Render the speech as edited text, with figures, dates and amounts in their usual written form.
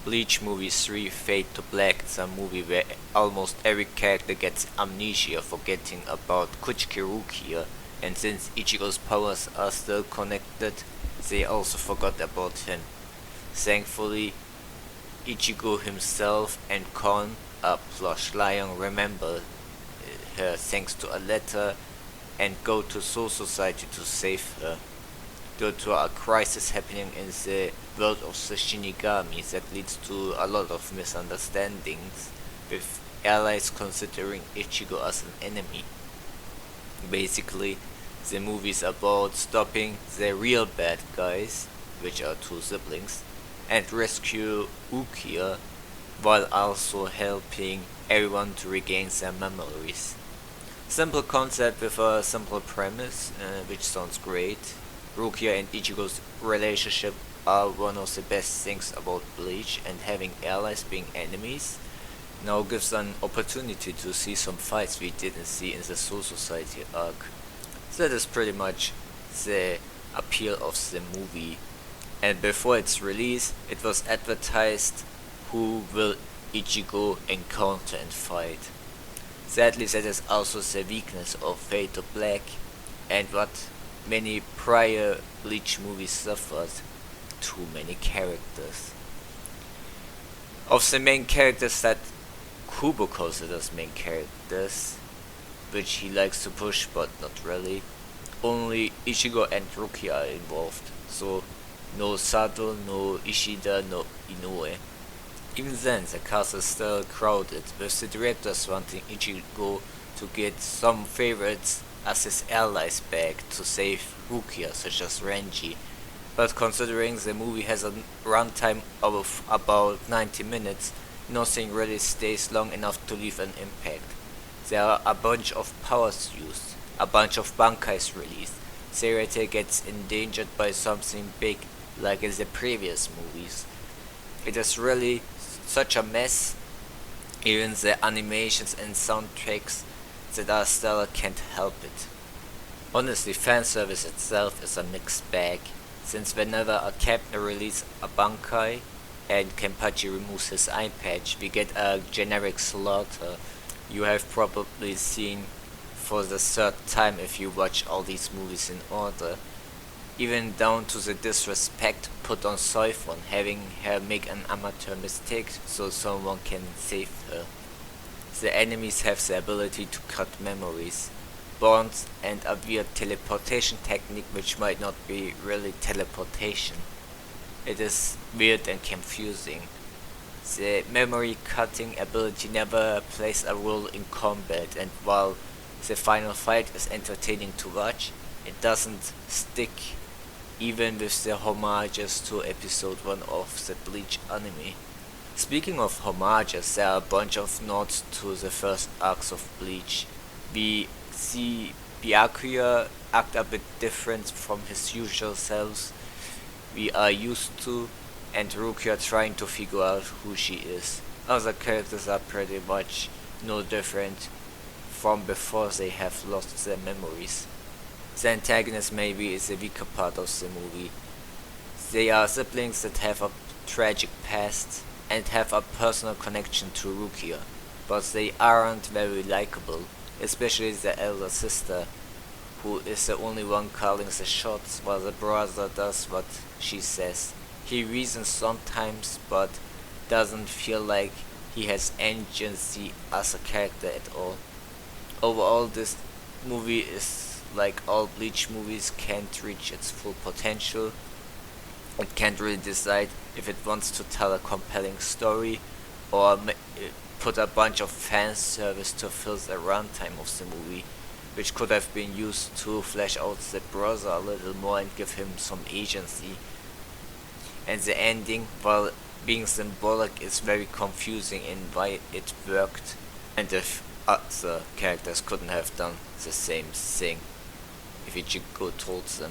Bleach Movie 3 Fade to Black is a movie where almost every character gets amnesia forgetting about Kuchiki Rukia, and since Ichigo's powers are still connected, they also forgot about him. Thankfully, Ichigo himself and Kon, a plush lion, remember her thanks to a letter and go to Soul Society to save her. Due to a crisis happening in the world of the Shinigami that leads to a lot of misunderstandings, with allies considering Ichigo as an enemy. Basically, the movie is about stopping the real bad guys, which are two siblings, and rescue Rukia, while also helping everyone to regain their memories. Simple concept with a simple premise, which sounds great. Rukia and Ichigo's relationship are one of the best things about Bleach, and having allies being enemies now gives an opportunity to see some fights we didn't see in the Soul Society arc. So that is pretty much the appeal of the movie. And before its release, it was advertised who will Ichigo encounter and fight. Sadly, that is also the weakness of Fade to Black, and what many prior Bleach movies suffered: too many characters. Of the main characters that Kubo considers main characters, which he likes to push but not really, only Ichigo and Rukia are involved, so no Sato, no Ishida, no Inoue. Even then, the cast is still crowded, with the directors wanting Ichigo to get some favorites as his allies back to save Rukia, such as Renji. But considering the movie has a runtime of about 90 minutes, nothing really stays long enough to leave an impact. There are a bunch of powers used, a bunch of Bankais released. Sayonara gets endangered by something big, like in the previous movies. It is really such a mess. Even the animations and soundtracks that are stellar can't help it. Honestly, fanservice itself is a mixed bag, since whenever a captain releases a Bankai and Kenpachi removes his eye patch, we get a generic slaughter you have probably seen for the third time if you watch all these movies in order. Even down to the disrespect put on Soifon, having her make an amateur mistake so someone can save her. The enemies have the ability to cut memories, bonds, and a weird teleportation technique which might not be really teleportation. It is weird and confusing. The memory cutting ability never plays a role in combat, and while the final fight is entertaining to watch, it doesn't stick even with the homages to episode 1 of the Bleach anime. Speaking of homages, there are a bunch of nods to the first arcs of Bleach. We see Byakuya act a bit different from his usual selves we are used to, and Rukia trying to figure out who she is. Other characters are pretty much no different from before they have lost their memories. The antagonist maybe is the weaker part of the movie. They are siblings that have a tragic past and have a personal connection to Rukia, but they aren't very likable, especially the elder sister, who is the only one calling the shots while the brother does what she says. He reasons sometimes, but doesn't feel like he has agency as a character at all. Overall, this movie is like all Bleach movies, can't reach its full potential. It can't really decide if it wants to tell a compelling story or put a bunch of fan service to fill the runtime of the movie, which could have been used to flesh out the brother a little more and give him some agency. And the ending, while being symbolic, is very confusing in why it worked, and if other characters couldn't have done the same thing if Ichigo told them.